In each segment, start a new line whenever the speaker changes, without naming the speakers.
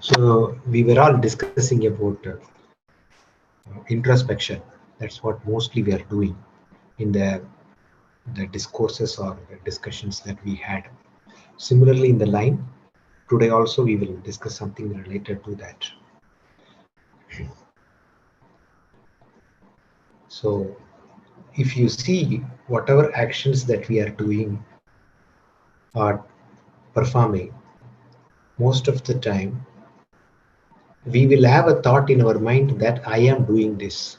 So we were all discussing about introspection. That's what mostly we are doing in the discourses or the discussions that we had. Similarly, in the line, today also we will discuss something related to that. So if you see whatever actions that we are doing or performing, most of the time we will have a thought in our mind that I am doing this.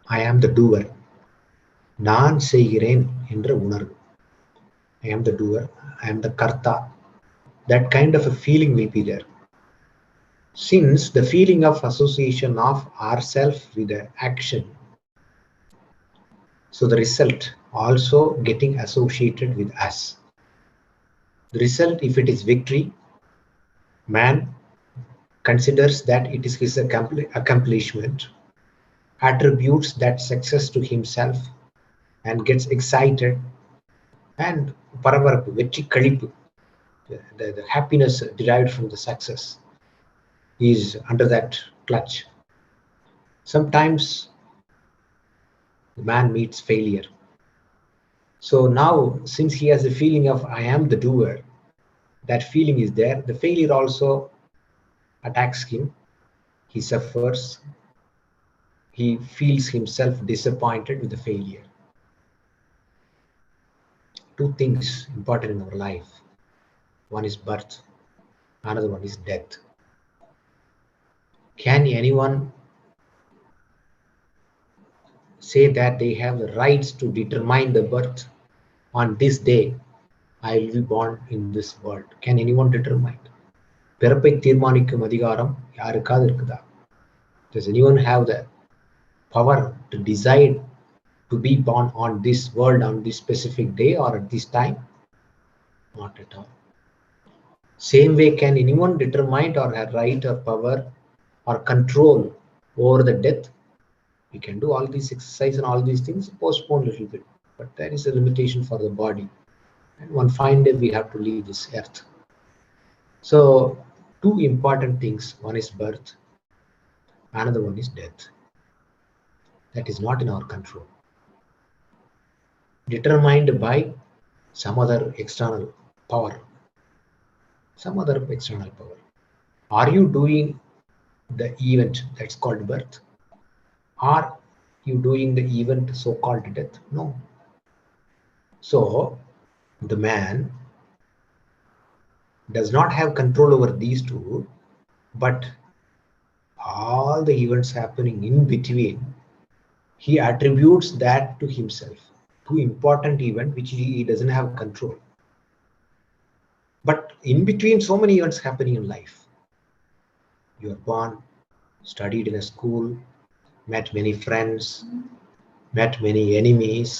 I am the doer. நான் செய்கிறேன் என்ற உணர்வு. I am the doer. I am the karta. That kind of a feeling will be there. Since the feeling of association of ourself with the action, so the result also getting associated with us. The result, if it is victory, man considers that it is his accomplishment, attributes that success to himself, and gets excited, and பரபரப்பு வெற்றி களிப்பு, the happiness derived from the success is under that clutch. Sometimes the man meets failure. So now, since he has the feeling of I am the doer, that feeling is there. The failure also attacks him. He suffers. He feels himself disappointed with the failure. Two things important in our life. One is birth, another one is death. Can anyone say that they have the rights to determine the birth? On this day I will be born in this world. Can anyone determine? பிறப்பை தீர்மானிக்கும் அதிகாரம் யாருக்காவது இருக்குதா? Does anyone have the power to decide to be born on this world on this specific day or at this time? Not at all. Same way, can anyone determine or have right or power or control over the death? We can do all these exercise and all these things, postpone a little bit, but there is a limitation for the body, and one fine day we have to leave this earth. So two important things, one is birth, another one is death. That is not in our control, determined by some other external power. Are you doing the event that's called birth? Are you doing the event so-called death? No. So the man does not have control over these two, but all the events happening in between, he attributes that to himself, to important event which he doesn't have control. But in between, so many events happening in life. You are born, studied in a school, met many friends, met many enemies,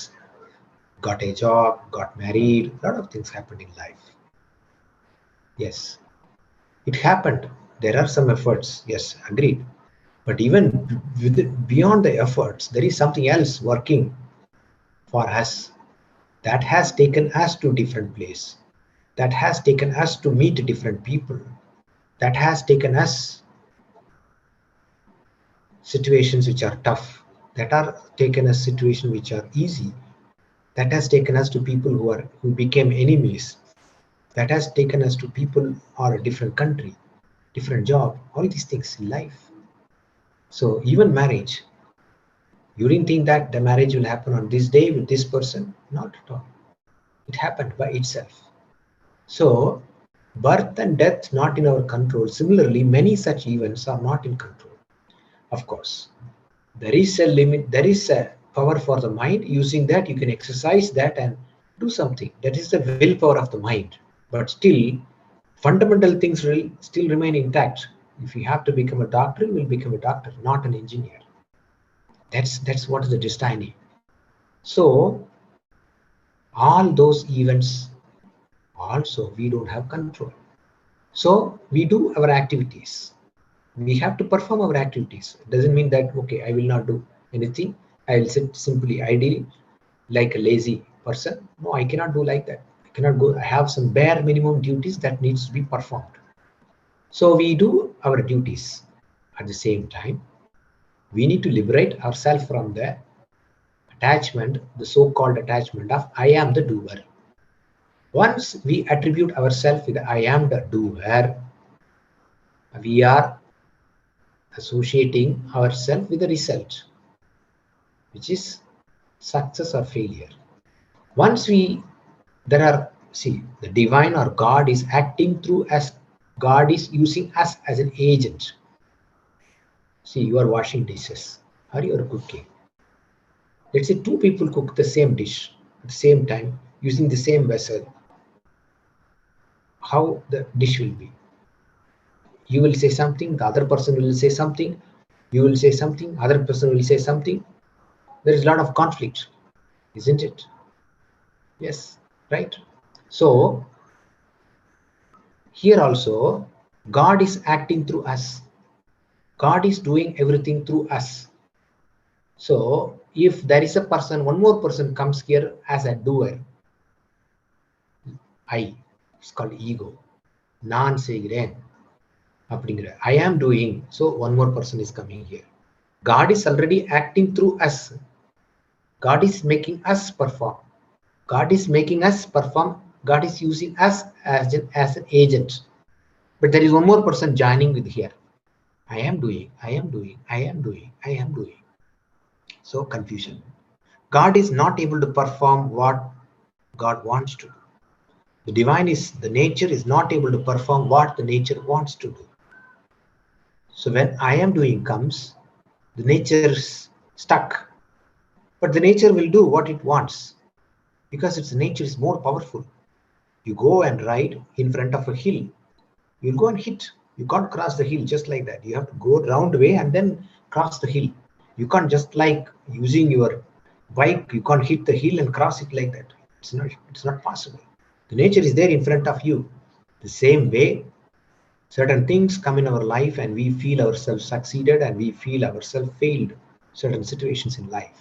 got a job, got married, a lot of things happened in life. Yes, it happened. There are some efforts, yes, agreed. But even beyond the efforts, there is something else working for us that has taken us to different place, that has taken us to meet different people, that has taken us situations which are tough, that are taken us situations which are easy, that has taken us to people who became enemies, that has taken us to people or a different country, different job, all these things in life. So even marriage, you didn't think that the marriage will happen on this day with this person. Not at all. It happened by itself. So birth and death not in our control. Similarly, many such events are not in control. Of course, there is a limit, there is a power for the mind. Using that, you can exercise that and do something. That is the willpower of the mind. But still, fundamental things will still remain intact. If you have to become a doctor, you will become a doctor, not an engineer. That's what is the destiny. So all those events also we don't have control. So we do our activities. We have to perform our activities. It doesn't mean that, okay, I will not do anything. I will sit simply idle like a lazy person. No, I cannot do like that. I cannot go. I have some bare minimum duties that needs to be performed. So we do our duties. At the same time, we need to liberate ourselves from the attachment, the so-called attachment of I am the doer. Once we attribute ourselves with I am the doer, we are associating ourselves with the result, which is success or failure. Once there are, see, the divine or God is acting through us. God is using us as an agent. See, you are washing dishes or you are cooking. Let's say two people cook the same dish at the same time using the same vessel. How the dish will be? You will say something, the other person will say something, you will say something, other person will say something. There is a lot of conflict, isn't it? Yes, right. So here also, God is acting through us. God is doing everything through us. So if there is a person, one more person comes here as a doer, I, it's called ego. நான் செய்கிறேன் அப்படிங்கிற I am doing. So one more person is coming here. God is already acting through us. God is making us perform. God is making us perform. God is using us as an agent. But there is one more person joining with here. I am doing, I am doing, I am doing, I am doing. So confusion. God is not able to perform what God wants to do. The divine is, the nature is not able to perform what the nature wants to do. So when I am doing comes, the nature is stuck. But the nature will do what it wants because its nature is more powerful. You go and ride in front of a hill, you'll go and hit. You can't cross the hill just like that. You have to go round way and then cross the hill. You can't just like using your bike, you can't hit the hill and cross it like that. It's not possible. The nature is there in front of you. The same way, certain things come in our life and we feel ourselves succeeded and we feel ourselves failed certain situations in life.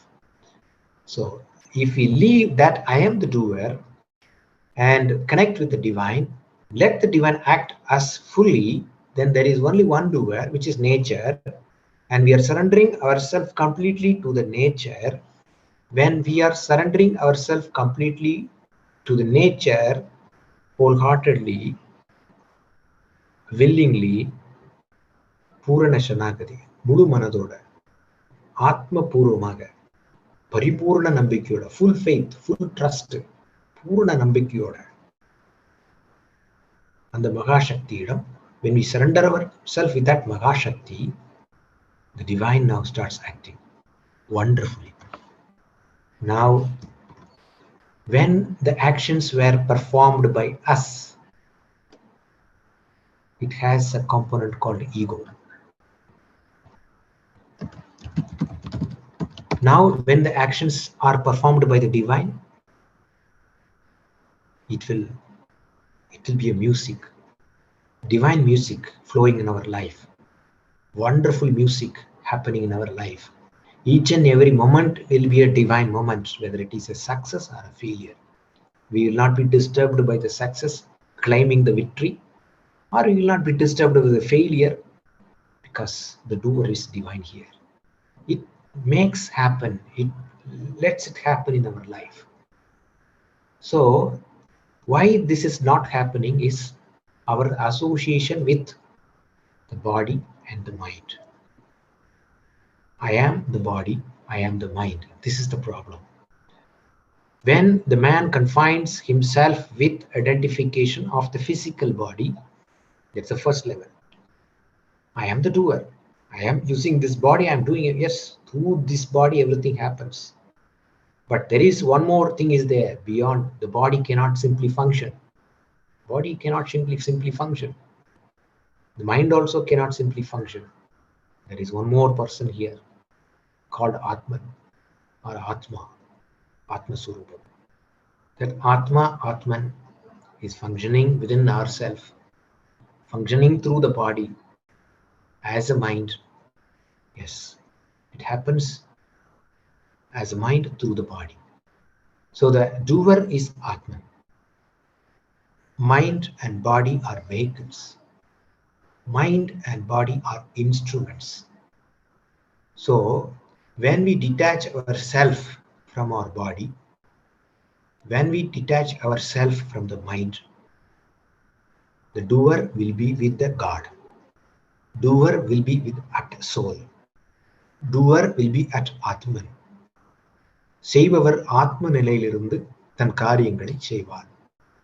So if we leave that I am the doer and connect with the divine, let the divine act us fully, then there is only one doer, which is nature, and we are surrendering ourselves completely to the nature. When we are surrendering ourselves completely to the nature, wholeheartedly, willingly, பூரண சரணாகதி, முழு மனதோட, ஆத்மபூர்வமாக, பரிபூர்ண நம்பிக்கையோட, full faith, full trust, பூரண நம்பிக்கையோட அந்த மகாசக்தியிடம், when we surrender ourselves with that Mahashakti, the divine now starts acting wonderfully. Now, when the actions were performed by us, it has a component called ego. Now, when the actions are performed by the divine, it will be a music, divine music flowing in our life, wonderful music happening in our life. Each and every moment will be a divine moment, whether it is a success or a failure. We will not be disturbed by the success, claiming the victory, or we will not be disturbed with the failure because the doer is divine here. It makes happen, it lets it happen in our life. So why this is not happening is our association with the body and the mind. I am the body, I am the mind. This is the problem. When the man confines himself with identification of the physical body, that's the first level. I am the doer. I am using this body, I am doing it. Yes, through this body everything happens. But there is one more thing is there beyond. The body cannot simply function. Body cannot simply function. The mind also cannot simply function. There is one more person here called Atman or Atma, Atma Surupam. That Atman is functioning within ourselves, functioning through the body as a mind. Yes, it happens as a mind through the body. So the doer is Atman. Mind and body are vehicles. Mind and body are instruments. So when we detach ourselves from our body, when we detach ourselves from the mind, the doer will be with the God. Doer will be with at soul. Doer will be at Atman. செய்பவர் ஆத்ம நிலையிலிருந்து தன் காரியங்களை செய்வார்.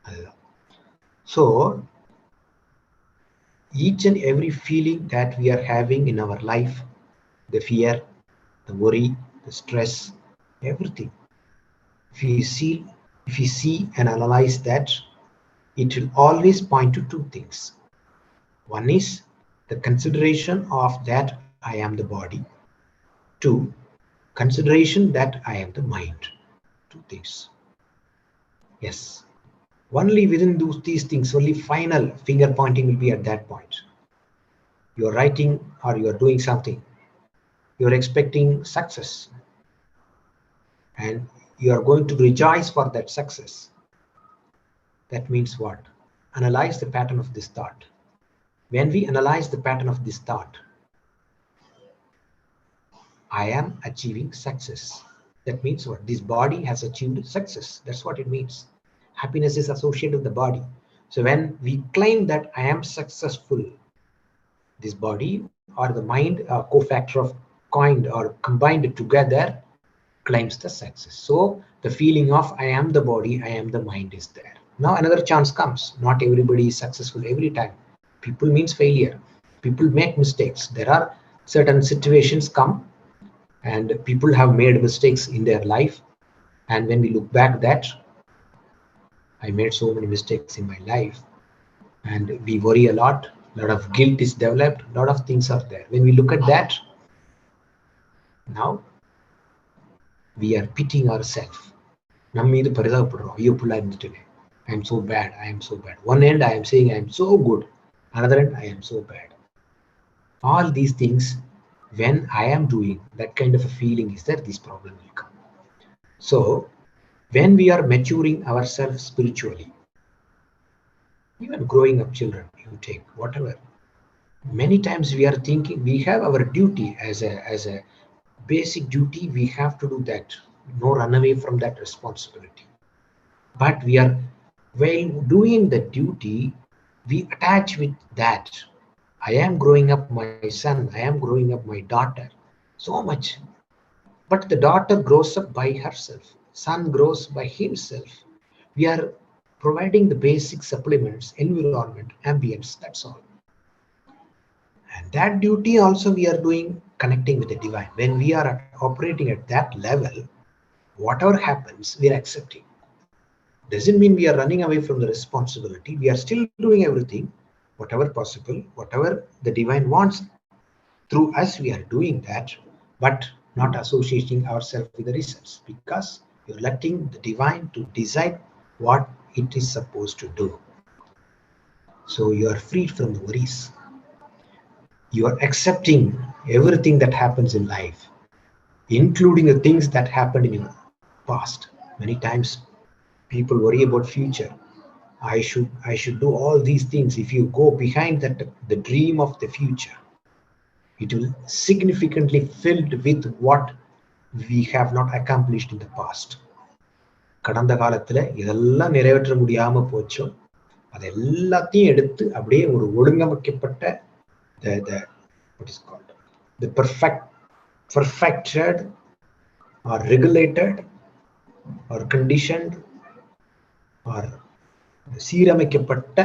அதுதான். So each and every feeling that we are having in our life, the fear, the worry, the stress, everything, if we see and analyze that, it will always point to two things. One is the consideration of that I am the body. Two, consideration that I am the mind. Two things. Yes. Only within these things, only final finger pointing will be at that point. You are writing or you are doing something. You are expecting success. And you are going to rejoice for that success. That means what? Analyze the pattern of this thought. When we analyze the pattern of this thought, I am achieving success. That means what? This body has achieved success. That's what it means. Happiness is associated with the body. So when we claim that I am successful, this body or the mind, a cofactor of coined or combined together, claims the success. So the feeling of I am the body, I am the mind is there. Now another chance comes. Not everybody is successful every time. People means failure. People make mistakes. There are certain situations come and people have made mistakes in their life. And when we look back that I made so many mistakes in my life, and we worry a lot of guilt is developed, a lot of things are there. When we look at that, now we are pitying ourselves. நம்ம மீது பரிதாபப்படுறோம். ஐயோ புள்ளா இருந்துட்டேனே, I am so bad, I am so bad. One end I am saying I am so good, another end I am so bad. All these things, when I am doing that kind of a feeling is that this problem will come. So when we are maturing ourselves spiritually, even growing up children, you take whatever, many times we are thinking we have our duty as a basic duty, we have to do that, no run away from that responsibility. But we are, while doing the duty, we attach with that I am growing up my son, I am growing up my daughter, so much. But the daughter grows up by herself, son grows by himself. We are providing the basic supplements, environment, ambience, that's all. And that duty also we are doing, connecting with the divine. When we are operating at that level, whatever happens, we are accepting. Doesn't mean we are running away from the responsibility. We are still doing everything, whatever possible, whatever the divine wants. Through us, we are doing that, but not associating ourselves with the results, because you're letting the divine to decide what it is supposed to do. So you are freed from the worries. You are accepting everything that happens in life, including the things that happened in your past. Many times people worry about future. I should do all these things. If you go behind that, the dream of the future, it will significantly filled with what we have not accomplished in the past. கடந்த காலத்துல இதெல்லாம் நிறைவேற்ற முடியாம போச்சோ அது எல்லாத்தையும் எடுத்து அப்படியே ஒரு ஒழுங்கமைக்கப்பட்ட what is called the perfected or regulated or conditioned or சீரமைக்கப்பட்ட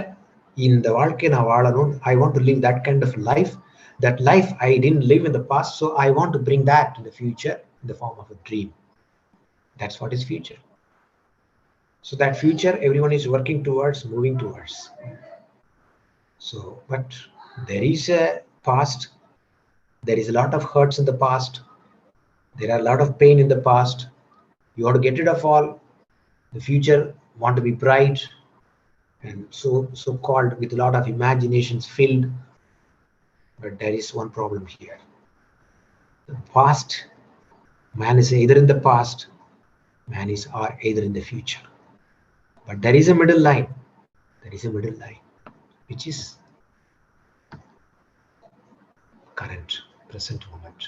இந்த வாழ்க்கையை நான் வாழணும். I want to live that kind of life. That life I didn't live in the past, so I want to bring that in the future in the form of a dream. That's what is future. So that future everyone is working towards, moving towards. So, but there is a past. There is a lot of hurts in the past. There are a lot of pain in the past. You want to get rid of all. The future want to be bright and so called with a lot of imaginations filled. But there is one problem here. The past, man is either in the past, man is either in the future. But there is a middle line. There is a middle line, which is present moment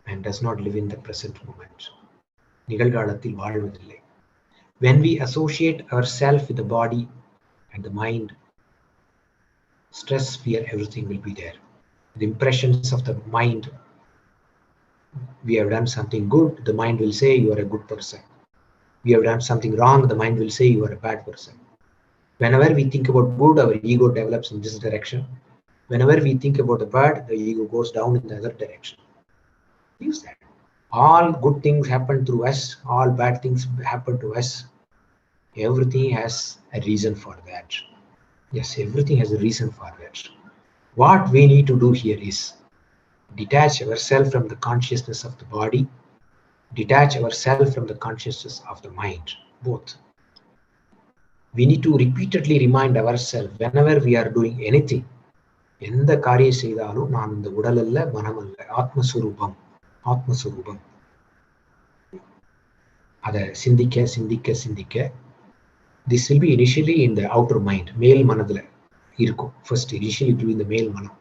and does not live in the present moment. நிகழ்காலத்தில் வாழ்வதில்லை. When we associate ourselves with the body and the mind, stress, fear, everything will be there. The impressions of the mind, we have done something good, the mind will say you are a good person. We have done something wrong, the mind will say you are a bad person. Whenever we think about good, our ego develops in this direction. Whenever we think about the bad, the ego goes down in the other direction. Use that. All good things happen through us, all bad things happen to us. Everything has a reason for that. Yes, everything has a reason for that. What we need to do here is detach ourselves from the consciousness of the body, detach ourselves from the consciousness of the mind, both. We need to repeatedly remind ourselves whenever we are doing anything, எந்த காரியம் செய்தாலும் நான் இந்த உடல் அல்ல, மனம் அல்ல, ஆத்மஸ்வரூபம், ஆத்மஸ்வரூபம். அதை சிந்திக்க சிந்திக்க சிந்திக்க, this will be initially in the outer mind, மேல் மனதுல இருக்கும். First initially it will be in the மேல் மனம்.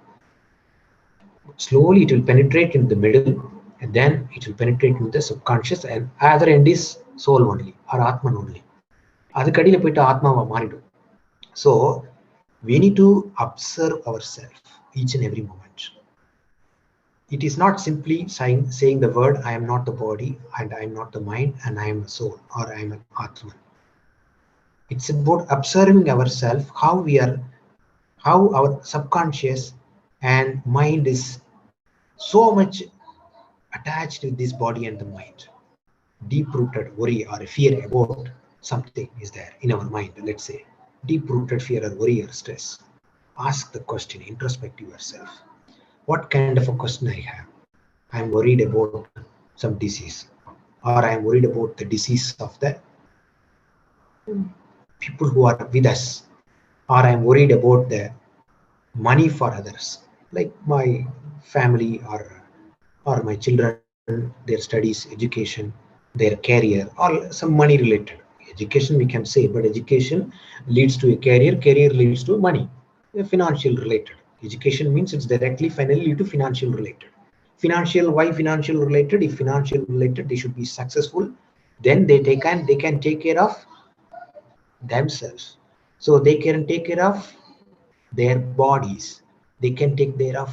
Slowly it will penetrate into the middle, and then it will penetrate into the subconscious, and other end is soul only or atman only. அதுக்கு அடியில போயிட்டு ஆத்மாவா மாறிடும். So we need to observe ourselves each and every moment. It is not simply saying the word I am not the body and I am not the mind and I am a soul or I am an atman. It's about observing ourselves, how our subconscious and mind is so much attached with this body and the mind. Deep-rooted worry or fear about something is there in our mind, let's say. Deep-rooted fear or worry or stress. Ask the question, introspect yourself. What kind of a question I have? I am worried about some disease, or I am worried about the disease of the people who are with us, or I am worried about the money for others, like my family or my children, their studies, education, their career, or some money related. Education we can say, but education leads to a career, career leads to money, financial related. Education means it's directly finally to financial related. Financial, why financial related? If financial related, they should be successful, then they can take care of themselves. So they can take care of their bodies, they can take care of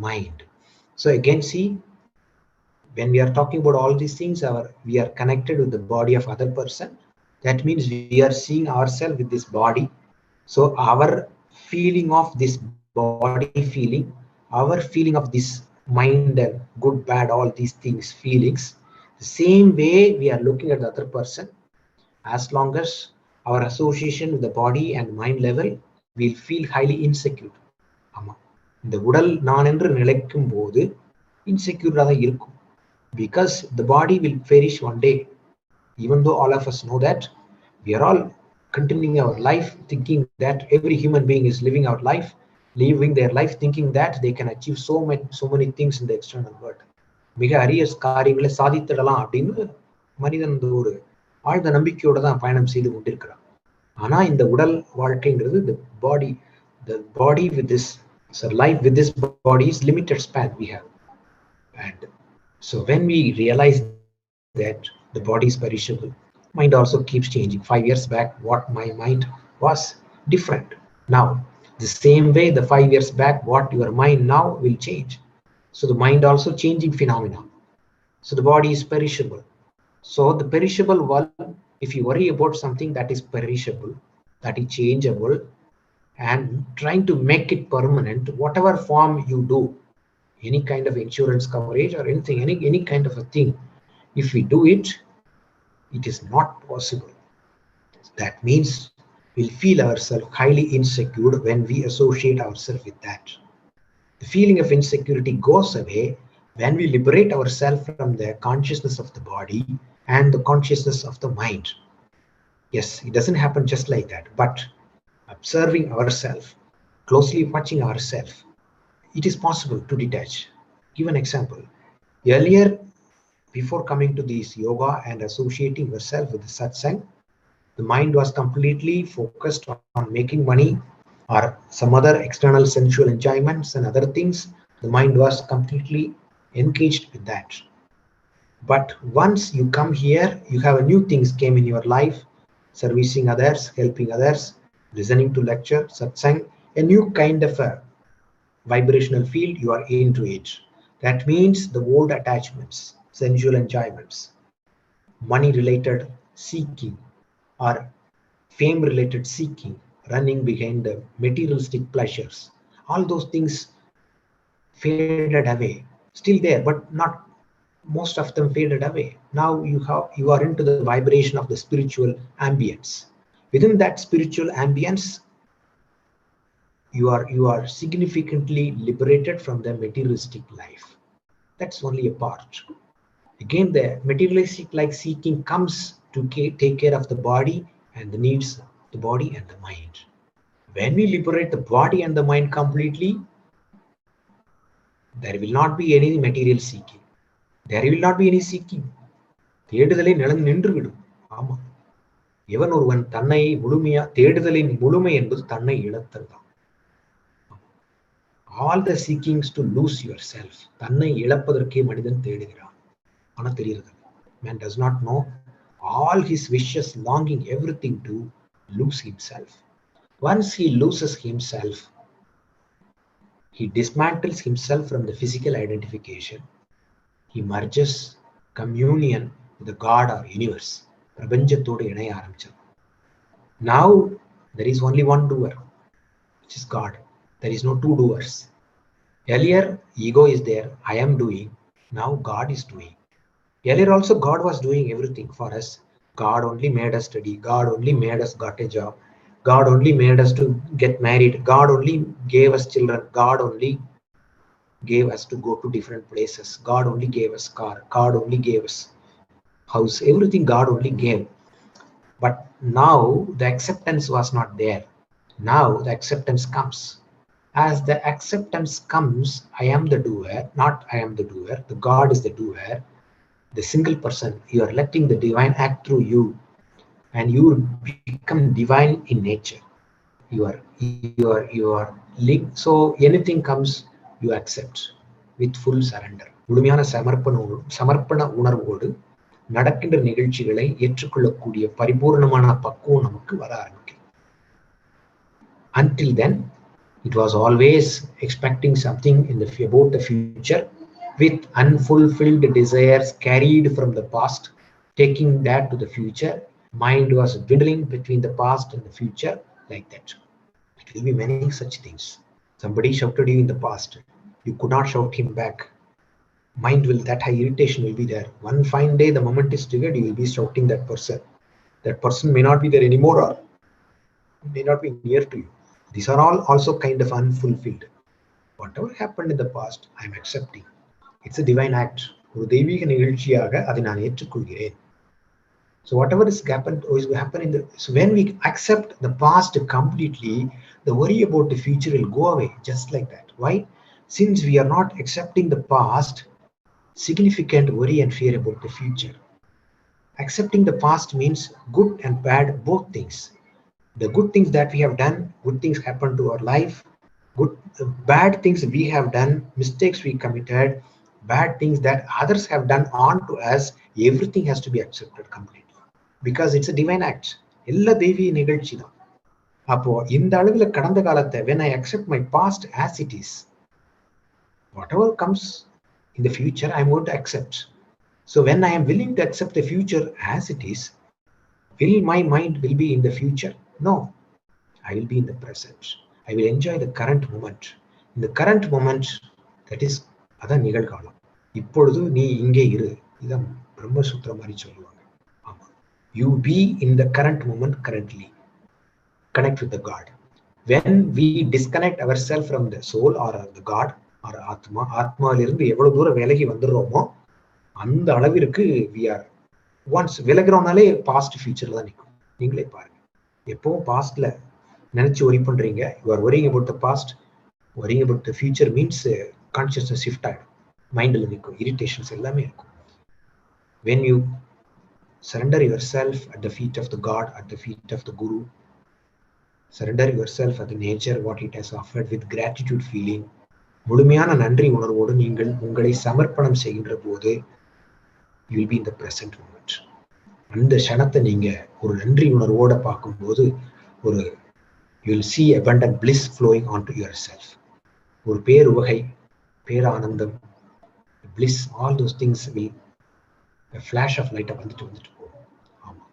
mind. So again, see, when we are talking about all these things, we are connected with the body of other person. That means we are seeing ourselves with this body. So our feeling of this body feeling, our feeling of this mind and good, bad, all these things, feelings, the same way we are looking at the other person. As long as our association with the body and mind level, we'll feel highly insecure. ஆமா, இந்த உடல் நான் என்று நிலைக்கும் போது இன்செக்யூராக இருக்கும். Because the body will perish one day. Even though all of us know that, we are all continuing our life thinking that every human being is living their life thinking that they can achieve so many things in the external world. மிக அரிய காரியங்களை சாதித்திடலாம் அப்படின்னு மனிதன் ஒரு ஆழ்ந்த நம்பிக்கையோட தான் பயணம் செய்து கொண்டிருக்கிறான். ஆனா இந்த உடல் வாழ்க்கைங்கிறது the body with this, so life with this body is limited span we have. And so when we realize that the body is perishable, mind also keeps changing. 5 years back, what my mind was different. Now, the same way, the 5 years back, what your mind now will change. So the mind also changing phenomena. So the body is perishable. So the perishable world, if you worry about something that is perishable, that is changeable, and trying to make it permanent, whatever form you do, any kind of insurance coverage or anything, any kind of a thing, if we do it, it is not possible. That means we'll feel ourselves highly insecure when we associate ourselves with that. The feeling of insecurity goes away when we liberate ourselves from the consciousness of the body and the consciousness of the mind. Yes, it doesn't happen just like that, but observing ourselves, closely watching ourselves, it is possible to detach. Give an example. Earlier, before coming to this yoga and associating yourself with the satsang, the mind was completely focused on making money or some other external sensual enjoyments and other things, The mind was completely engaged with that. But once you come here, you have a new things came in your life, servicing others, helping others, listening to lecture, satsang, a new kind of a vibrational field, you are into it. That means the old attachments, sensual enjoyments, money related seeking, or fame related seeking, running behind the materialistic pleasures, all those things faded away. Still there, but not most of them faded away. Now you are into the vibration of the spiritual ambience. Within that spiritual ambience, you are significantly liberated from the materialistic life. That's only a part. Again, the materialistic like seeking comes to take care of the body and the needs of the body and the mind. When we liberate the body and the mind completely, there will not be any material seeking. There will not be any seeking. தேடுதலை நின்று விடும். ஆமா, எவன் ஒருவன் தன்னை முழுமையா தேடுதலின் முழுமை என்பது தன்னை இழத்தல் தான். All the seekings to lose yourself, தன்னை இழப்பதற்கே மனிதன் தேடுகிறான். ஆனா தெரியுது, man does not know all his wishes, longing, everything to lose himself. Once he loses himself, he dismantles himself from the physical identification. He merges communion with the God or universe. பிரபஞ்சத்தோடு இணைய ஆரம்பிச்சது. Now there is only one doer, which is God. There is no two doers. Earlier ego is there, I am doing. Now God is doing. Earlier also God was doing everything for us. God only made us study. God only made us got a job. God only made us to get married. God only gave us children. God only gave us to go to different places. God only gave us car. God only gave us house. Everything God only gave. But now the acceptance was not there. Now the acceptance comes. As the acceptance comes, I am the doer, not I am the doer. The God is the doer. The single person, you are letting the divine act through you, and you become divine in nature. You are link. So anything comes, you accept with full surrender. முழுமையான சமர்ப்பண உணர்வோடு நடக்கின்ற நிகழ்ச்சிகளை ஏற்றுக்கொள்ளக்கூடிய பரிபூர்ணமான பக்குவம் நமக்கு வர ஆரம்பிக்கும். Until then, it was always expecting something about the future with unfulfilled desires carried from the past, taking that to the future. Mind was dwindling between the past and the future like that. It will be many such things. Somebody shouted you in the past. You could not shout him back. Mind will, that high irritation will be there. One fine day, the moment is triggered, you will be shouting that person. That person may not be there anymore or may not be near to you. These are all also kind of unfulfilled. Whatever happened in the past, I am accepting. It's a divine act. ஒரு தெய்வீக நிகழ்ச்சியாக அதை நான் ஏற்றுக்கொள்கிறேன். So whatever is happen in the, so when we accept the past completely, the worry about the future will go away just like that. Why? Since we are not accepting the past, significant worry and fear about the future. Accepting the past means good and bad, both things. The good things that we have done, good things happen to our life. Bad things we have done, mistakes we committed, bad things that others have done on to us, everything has to be accepted completely. Because it's a divine act. எல்லா தெய்வீக நிகழ்ச்சி தான். அப்போ இந்த அளவுல கடந்த காலத்தை, when I accept my past as it is, whatever comes in the future, I'm going to accept. So when I am willing to accept the future as it is, will my mind will be in the future? No, I will be in the present. I will enjoy the current moment. In the current moment, that is அதான் நிகழ்காலம். இப்பொழுது நீ இங்கே இரு, இதான் பிரம்மசூத்திர மாதிரி சொல்லுவாங்க. ஆமா, you be in the current moment currently. Connect with the God. When we disconnect ourselves from the soul or the God or ஆத்மா, ஆத்மாவிலிருந்து எவ்வளவு தூரம் விலகி வந்துடுறோமோ அந்த அளவிற்கு we are once விலகிறோம்னாலே பாஸ்ட் ஃபியூச்சர் தான் நிற்கும். நீங்களே பாருங்க, எப்பவும் பாஸ்ட்ல நினைச்சு ஒரி பண்றீங்க. You are worrying about the past, worrying about the future means consciousness shift ஆகிடும், மைண்டில் நிற்கும், இரிட்டேஷன்ஸ் எல்லாமே இருக்கும். When you surrender yourself at the feet of the God, at the feet of the Guru, surrender yourself at the nature, what it has offered with gratitude feeling, முழுமையான நன்றி உணர்வோடு நீங்கள் உங்களை சமர்ப்பணம் செய்கின்ற போது you will be in the present moment. அந்த க்ஷணத்தை நீங்க ஒரு நன்றி உணர்வோட பார்க்கும்போது ஒரு you will see abundant bliss flowing onto yourself. ஒரு பேருவகை, பேரானந்தம், bliss, all those things will a flash of light வந்துட்டு போகும். ஆமா,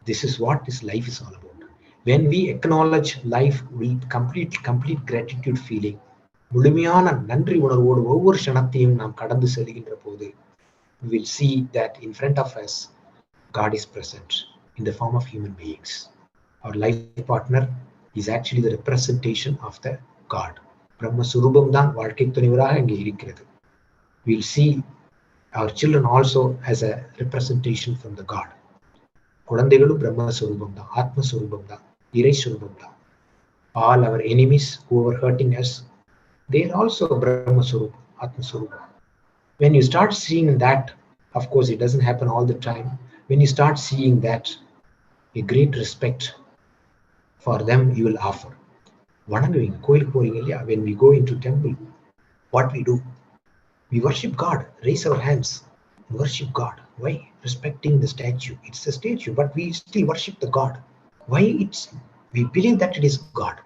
this is what this life is all about. When we acknowledge life with complete gratitude feeling, முழுமையான நன்றி உணர்வோடு ஒவ்வொரு க்ஷணத்தையும் நாம் கடந்து செல்கின்ற போது we will see that in front of us God is present in the form of human beings. Our life partner is actually the representation of the God. பிரம்ம சுரூபம் தான் வாழ்க்கை துணைவராக இங்கே இருக்கிறது. We will see our children also as a representation from the God. குழந்தைகளும் பிரம்ம சுரூபம் தான், ஆத்ம சுரூபம் தான், இறை சுரூபம் தான். All our enemies who were hurting us, they are also brahma surupa, atma surupa. When you start seeing that, of course it doesn't happen all the time, when you start seeing that, a great respect for them you will offer. வணங்குவீங்க, கோயிலுக்கு போறீங்க இல்லையா? When we go into temple, what we do? We worship God, raise our hands, worship God. Why? Respecting the statue. It's a statue, but we still worship the God. Why? We believe that it is God.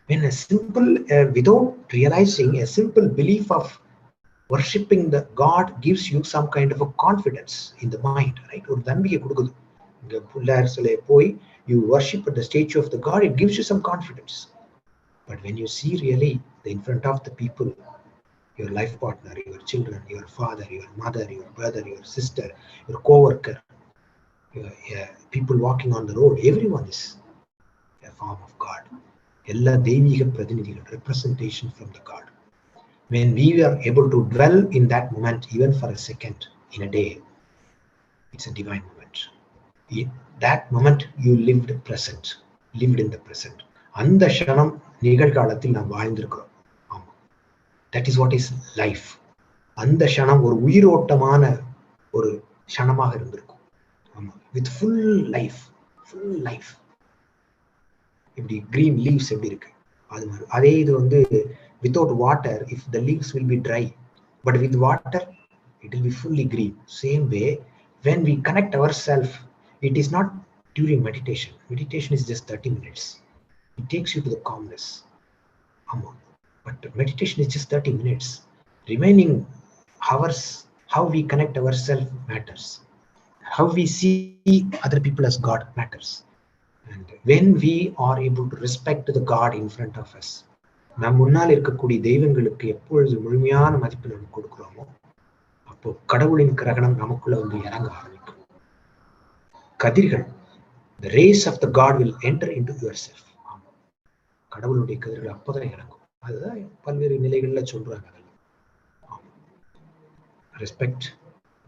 When a simple, without realizing, a simple belief of worshipping the God gives you some kind of a confidence in the mind, right? ஒரு நம்பிக்கை கொடுக்குது. இந்த பிள்ளையார் சிலையை போய் you worship at the statue of the God, it gives you some confidence. But when you see really in front of the people, your life partner, your children, your father, your mother, your brother, your sister, your co-worker, people walking on the road, everyone is a form of God. எல்லா தெய்வீக பிரதிநிதிகள், representation from the God. When we are able to dwell in that moment, even for a second in a day, it's a divine moment. In that moment, you lived in the present. அந்த க்ஷணம் நிகழ்காலத்தில் நாம் வாழ்ந்திருக்கிறோம். ஆமா, that is what is life. அந்த க்ஷணம் ஒரு உயிரோட்டமான ஒரு க்ஷணமாக இருந்திருக்கும். ஆமா, with full life. இப்படி green leaves எப்படி இருக்கு அது மாதிரி. அதே இது வந்து without water, if the leaves will be dry, but with water it will be fully green. Same way, when we connect ourselves, it is not during meditation is just 30 minutes. It takes you to the calmness. But meditation is just 30 minutes. Remaining hours, how we connect ourselves matters. How we see other people as God matters. And when we are able to respect the God in front of us, நம் முன்னால் இருக்கக்கூடிய தெய்வங்களுக்கு எப்பொழுது முழுமையான மதிப்பு நம்ம கொடுக்கிறோமோ அப்போ கடவுளின் கிரகணம் நமக்குள்ள வந்து இறங்க ஆரம்பிக்கும். கதிர்கள், the rays of the God will enter into yourself. கடவுளுடைய கதிர்கள் அப்பதான் இறங்கும். அதுதான் பல்வேறு நிலைகள்ல சொல்றாங்க. Respect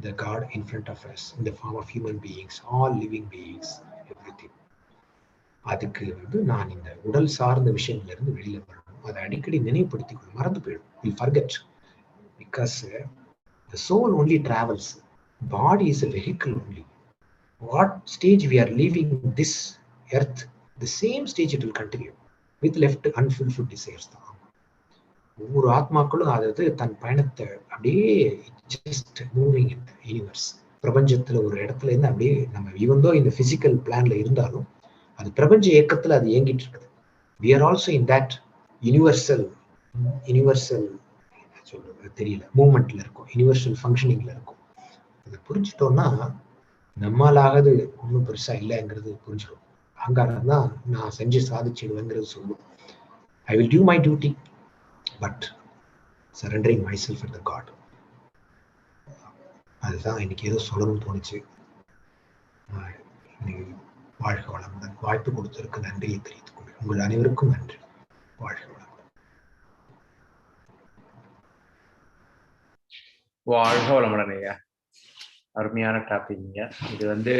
the God in front of us in the form of human beings, all living beings, everything. அதுக்கு வந்து நான் இந்த உடல் சார்ந்த விஷயங்கள்ல இருந்து வெளியில வரணும். அதை அடிக்கடி நினைவுபடுத்திக்கணும். மறந்து போயிடும். We'll forget. Because the soul only travels. Body is a vehicle only. What stage we are leaving this earth, the same stage it will continue with left unfulfilled desires. ஒவ்வொரு ஆத்மாக்களும் அதாவது தன் பயணத்தை அப்படியே just moving in the universe. பிரபஞ்சத்துல ஒரு இடத்துல இருந்து அப்படியே நம்ம ஈவன் தோ இந்த பிசிக்கல் பிளான்ல இருந்தாலும் அது பிரபஞ்ச இயக்கத்துல அது இயங்கிட்டு இருக்குது. We are also in that universal சொல்றது தெரியல மூமெண்ட்ல இருக்கும், யூனிவர்சல் ஃபங்க்ஷனிங்ல இருக்கும். அதை புரிஞ்சுட்டோம்னா நம்மளாகது ஒன்றும் பெருசா இல்லைங்கிறது புரிஞ்சிடும். அகங்காரம் தான் நான் செஞ்சு சாதிச்சிடுவேங்கிறது சொல்லும். I will do my duty, but surrendering myself at the God. அதுதான் இன்னைக்கு ஏதோ சொல்லணும்னு தோணுச்சு. வாழ்க வளமுடன். வாய்ப்பு கொடுத்ததற்கு நன்றியை தெரிவித்துக் கொள்கிறேன். உங்கள் அனைவருக்கும் நன்றி. வாழ்க வளமுடன்.
வாழ்க வளமுடன் ஐயா. அருமையான டாபிக்ங்க. இது வந்து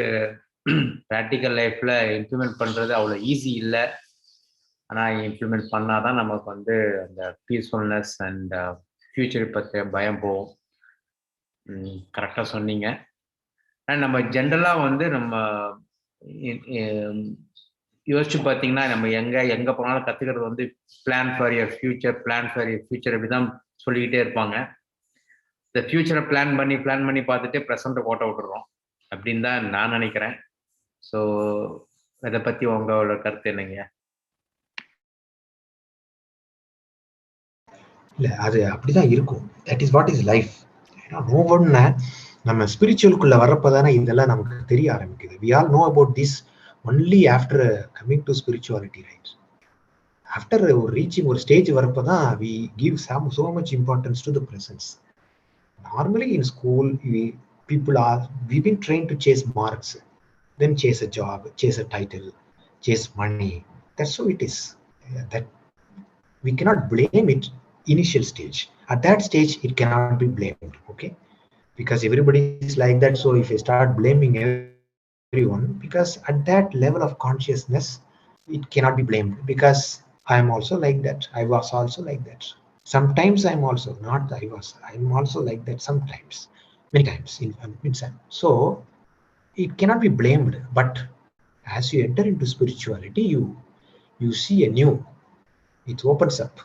ப்ராக்டிக்கல் லைஃப்ல இம்ப்ளிமெண்ட் பண்றது அவ்வளோ ஈஸி இல்லை. ஆனால் இம்ப்ளிமெண்ட் பண்ணாதான் நமக்கு வந்து அந்த பீஸ்ஃபுல்னஸ் அண்ட் ஃபியூச்சரை பற்றிய பயம் போகும். கரெக்டாக சொன்னீங்க. ஆனால் நம்ம ஜென்ரலாக வந்து நம்ம யோசிச்சு பார்த்தீங்கன்னா நம்ம எங்கே போனாலும் கற்றுக்கிறது வந்து பிளான் ஃபார் யுவர் ஃபியூச்சர் இப்படி தான் சொல்லிக்கிட்டே இருப்பாங்க. இந்த ஃபியூச்சரை பிளான் பண்ணி பார்த்துட்டு ப்ரெசண்ட்டை கோட்டை விட்டுறோம் அப்படின்னு தான் நான் நினைக்கிறேன். ஸோ இதை பற்றி உங்களோட கருத்து என்னங்க?
இல்லை, அது அப்படிதான் இருக்கும். That is what is life. No ஒன்னு நம்ம ஸ்பிரிச்சுவலுக்குள்ள வர்றப்பதானே இதெல்லாம் நமக்கு தெரிய ஆரம்பிக்குது. We all know about this only after coming to spirituality, right? After ஒரு ரீச்சிங் ஒரு ஸ்டேஜ் வரப்பதான் we give so much importance to the presence. Normally in school, we've been trained to chase marks, then chase a job, chase a title, chase money. That's how it is. That we cannot blame it initial stage. At that stage, it cannot be blamed, okay? Because everybody is like that. So if I start blaming everyone, because at that level of consciousness, it cannot be blamed, because I am also like that. I was also like that. Sometimes I'm also not. I'm also like that sometimes, many times inside. So it cannot be blamed. But as you enter into spirituality, you see a new. It opens up.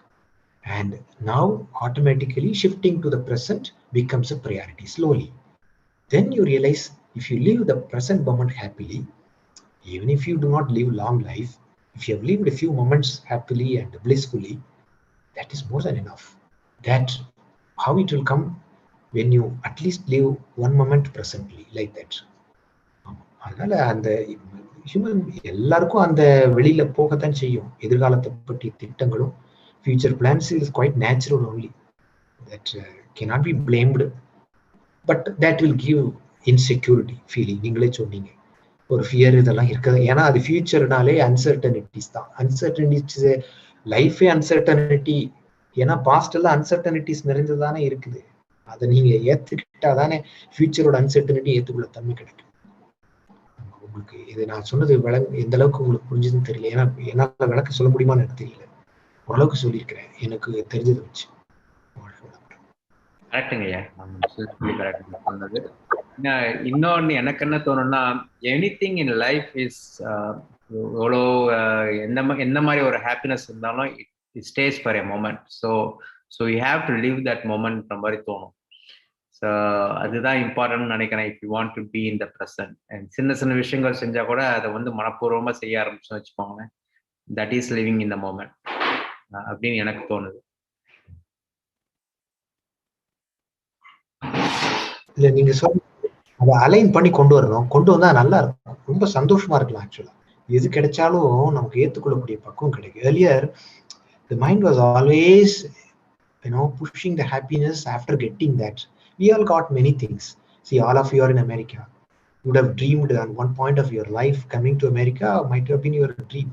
And now automatically shifting to the present becomes a priority slowly. Then you realize if you live the present moment happily, even if you do not live long life, if you have lived a few moments happily and blissfully, that is more than enough. That how it will come when you at least live one moment presently like that. அதனால அந்த human எல்லாருக்கும் அந்த வெளியில போகத்தான் செய்யும். எதிர்காலத்தை பற்றி திட்டங்களும் future plans is quite natural only. That cannot be blamed. But that will give insecurity feeling. நீங்களே சொன்னீங்க ஒரு ஃபியர் இதெல்லாம் இருக்குது. ஏன்னா அது ஃபியூச்சர்னாலே அன்சர்டனிட்டிஸ் தான். அன்சர்டனிட்டிஸ் லைஃபே அன்சர்டனிட்டி. ஏன்னா பாஸ்ட் எல்லாம் அன்சர்டனிட்டிஸ் நிறைந்ததானே இருக்குது. அதை நீங்க ஏத்துக்கிட்டா தானே ஃபியூச்சரோட அன்சர்டனிட்டி ஏத்துக்குள்ள தன்மை கிடைக்கும். உங்களுக்கு இது நான் சொன்னது எந்த அளவுக்கு உங்களுக்கு புரிஞ்சதுன்னு தெரியல. ஏன்னா என்னால விளக்க சொல்ல முடியுமான்னு எனக்கு தெரியல. ஓரளவுக்கு சொல்லியிருக்கிறேன் எனக்கு தெரிஞ்சதை வச்சு.
கரெக்டுங்கய்யா, சொன்னது. இன்னொன்னு எனக்கு என்ன தோணும்னா, எனிதிங் இன் லைஃப் இஸ் எவ்வளோ எந்த மாதிரி ஒரு ஹாப்பினஸ் இருந்தாலும் it stays for a moment. So you have to live that மொமெண்ட்ன்ற மாதிரி தோணும். ஸோ அதுதான் இம்பார்ட்டன்ட்னு நினைக்கிறேன். If you want to be in the present. And சின்ன சின்ன விஷயங்கள் செஞ்சா கூட அதை வந்து மனப்பூர்வமாக செய்ய ஆரம்பிச்சோன்னு வச்சுக்கோங்களேன், that is living in the moment அப்படின்னு எனக்கு தோணுது.
இல்ல நீங்க சொல்ல அதை அலைன் பண்ணி கொண்டு வரணும். கொண்டு வந்தா நல்லா இருக்கும், ரொம்ப சந்தோஷமா இருக்கலாம். ஆக்சுவலா எது கிடைச்சாலும் நமக்கு ஏற்றுக்கொள்ளக்கூடிய பக்குவம் கிடைக்கும். earlier the mind was always pushing the happiness after getting that. We all got many things. See, all of you are in America. You would have dreamed at one point of your life coming to America might have been your dream.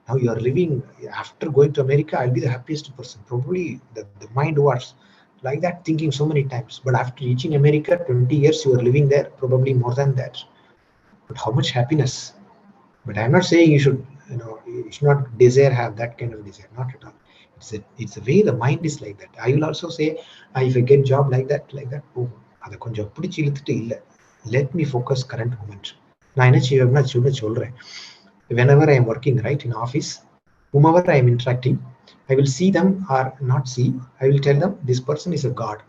Now you are living, after going to America, I'll be the happiest person. Probably the mind was like that, thinking so many times. But after reaching America, 20 years you are living there, probably more than that. But how much happiness? But I'm not saying you should, you should not desire, have that kind of desire. Not at all. It's the way the mind is like that. I will also say, if I get job like that, oh, அதை கொஞ்சம் பிடிச்சி இழுத்துட்டு இல்லை, let me focus current moment. நான் என்ன செய்வேன்னா சொல்றேன். Whenever I am working, right, in office, whomever I am interacting, I will see them or not see. I will tell them this person is a God.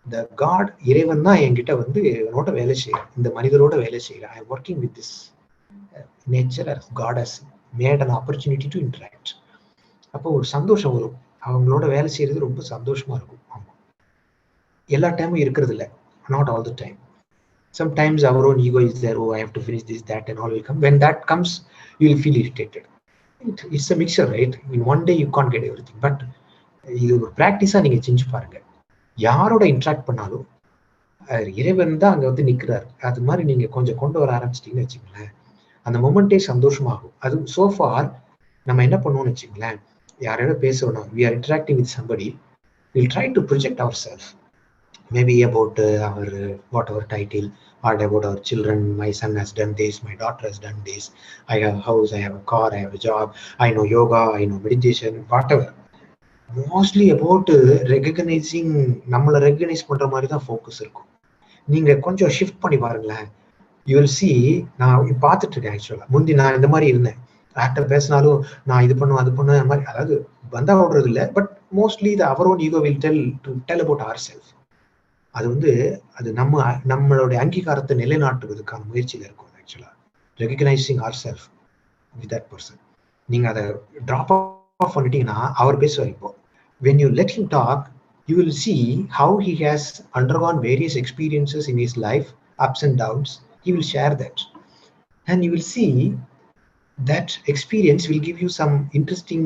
The God, இறைவன் தான் என்கிட்ட வந்து என்னோட வேலை செய்யறேன், இந்த மனிதரோட வேலை செய்யறேன். I am working with this nature as God has made an opportunity to interact. அப்போ ஒரு சந்தோஷம் வரும். அவங்களோட வேலை செய்யறது ரொம்ப சந்தோஷமா இருக்கும். ஆமா, எல்லா டைமும் இருக்கிறது இல்லை, not all the time. Sometimes our own ego is there. Oh, I have to finish this, that, and all will come. When that comes, you will feel irritated. It's a mixture, right? In one day you can't get everything. But இது ஒரு ப்ராக்டிஸா நீங்க செஞ்சு பாருங்க. யாரோட interact பண்ணாலும் இறைவன் தான் அங்க வந்து நிக்கிறாரு. அது மாதிரி நீங்க கொஞ்சம் கொண்டு வர ஆரம்பிச்சிட்டீங்கன்னு வச்சுங்களேன், அந்த மொமெண்டே சந்தோஷமாகும். அது சோஃபார் நம்ம என்ன பண்ணுவோம்னு வச்சுங்களேன், யாரோட பேசணும், we are interacting with somebody, we'll try to project ourselves, maybe about our whatever title, or about our children. My son has done this, my daughter has done this, I have a house, I have a car, I have a job, I know yoga, I know meditation, whatever. Mostly about recognizing, நம்மளை recognise பண்ற மாதிரி தான் focus இருக்கும். நீங்க கொஞ்சம் shift பண்ணி பாருங்களேன், you will see. நான் பார்த்துட்டு இருக்கேன். ஆக்சுவலா முந்தி நான் இந்த மாதிரி இருந்தேன். யார்கிட்ட பேசினாலும் நான் இது பண்ணுவேன் அது பண்ணுவேன் மாதிரி, அதாவது வந்தா ஓடுறது இல்லை, but mostly our own ego will tell about ourselves. அது வந்து அது நம்மளுடைய அங்கீகாரத்தை நிலைநாட்டுவதற்கான முயற்சியில் இருக்கும். ஆக்சுவலா recognizing our self with that person. நீங்க அதை டிராப் ஆஃப் பண்ணிட்டீங்கன்னா அவர் பேசுவார். இப்போ when you let him talk, you will see how he has undergone various experiences in his life, ups and downs. He will share that, and you will see that experience will give you some interesting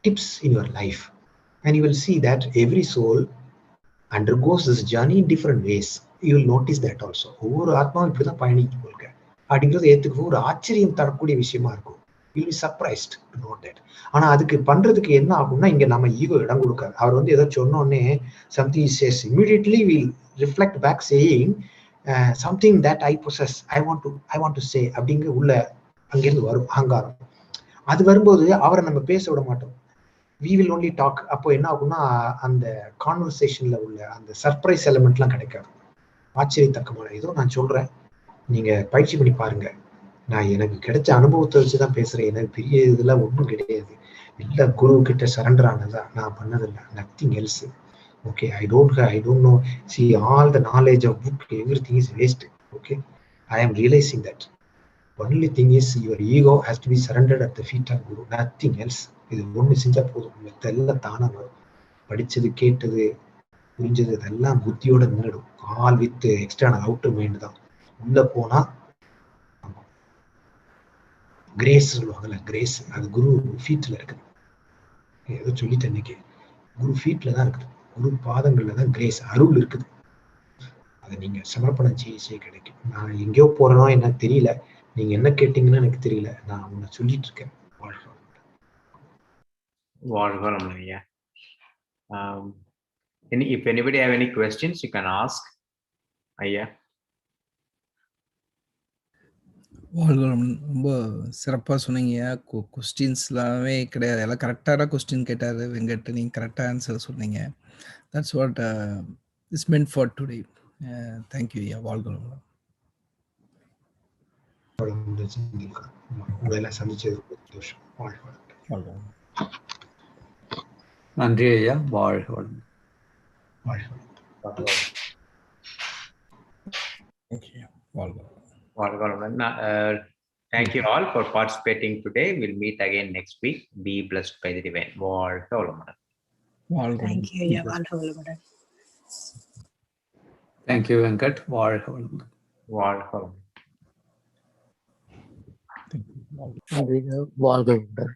tips in your life, and you will see that every soul undergoes this journey in different ways. You will notice that also. ஒவ்வொரு ஆத்மாவும் இப்படிதான் பயணிக்கும் போல்க அப்படிங்கிறது ஏத்துக்கு ஒரு ஆச்சரியம் தரக்கூடிய விஷயமா இருக்கும். Will be surprised to know that. ஆனா அதுக்கு பண்றதுக்கு என்ன ஆகும்னா, இங்க நம்ம ஈகோ இடம் கொடுக்காது. அவர் வந்து ஏதோ சொன்னோடனே something says immediately will reflect back saying something that I possess, I want to say அப்படிங்கிற உள்ள அங்கிருந்து வரும் அகங்காரம். அது வரும்போது அவரை நம்ம பேச விட மாட்டோம். we will only talk. அப்போ என்ன ஆகும்னா அந்த கான்வர்சேஷன்ல உள்ள அந்த சர்ப்ரைஸ் எலிமெண்ட்லாம் கிடைக்காது. ஆச்சரியத்தக்கமான ஏதோ நான் சொல்றேன், நீங்க பயிற்சி பண்ணி பாருங்க. நான் எனக்கு கிடைச்ச அனுபவத்தை வச்சுதான் பேசுறேன். எனக்கு பெரிய இதெல்லாம் ஒன்றும் கிடையாது. இல்ல குரு கிட்ட சரண்டர் ஆனதா நான் பண்ணதில்லை. Nothing else. Okay, I don't know. See all the knowledge of book, everything is waste. Okay, I am realising that. only thing is your ego has to be surrendered at the feet of Guru, nothing else. இது ஒண்ணு செஞ்சா போதும், மத்தெல்லாம் தானா வரும். படிச்சது கேட்டது புரிஞ்சது இதெல்லாம் புத்தியோட நின்றுடும். All with external outer mind தான். உள்ள போனா கிரேஸ் சொல்லுவாங்கல்ல, கிரேஸ் அது குரு ஃபீட்ல இருக்குது. ஏதோ சொல்லிட்டு இன்னைக்கு குரு ஃபீட்ல தான் இருக்குது. குரு பாதங்கள்ல தான் கிரேஸ் அருள் இருக்குது. அதை நீங்க சமர்ப்பணம் செய்ய கிடைக்கும். நான் எங்கேயோ போறேனோ எனக்கு தெரியல, நீங்க என்ன கேட்டீங்கன்னு எனக்கு தெரியல, நான் உன்னை சொல்லிட்டு இருக்கேன்.
வாழ்க ஐயா. If anybody have any questions, you can ask. ஐயா
ரொம்ப சிறப்பாக சொன்னீங்க. கொஸ்டின்ஸ்லாமே கிடையாது, எல்லாம் கரெக்டான கொஸ்டின் கேட்டார் வெங்கட். நீங்கள் கரெக்டாக ஆன்சர் சொன்னீங்க. That's what is meant for today. Thank you ஐயா. வாழ்க
உங்களை சந்திச்சது சந்தோஷம்.
நன்றி ஐயா. வாழ்க.
Thank you all for participating today. We'll meet again next week. Be blessed by the divine. வாழ்க வளமுடன்.
Thank you ஐயா. வாழ்க வளமுடன்.
Thank you Venkat. வாழ்க வளமுடன்.
வாழ்க வளமுடன்.
வாழ்க வளமுடன்.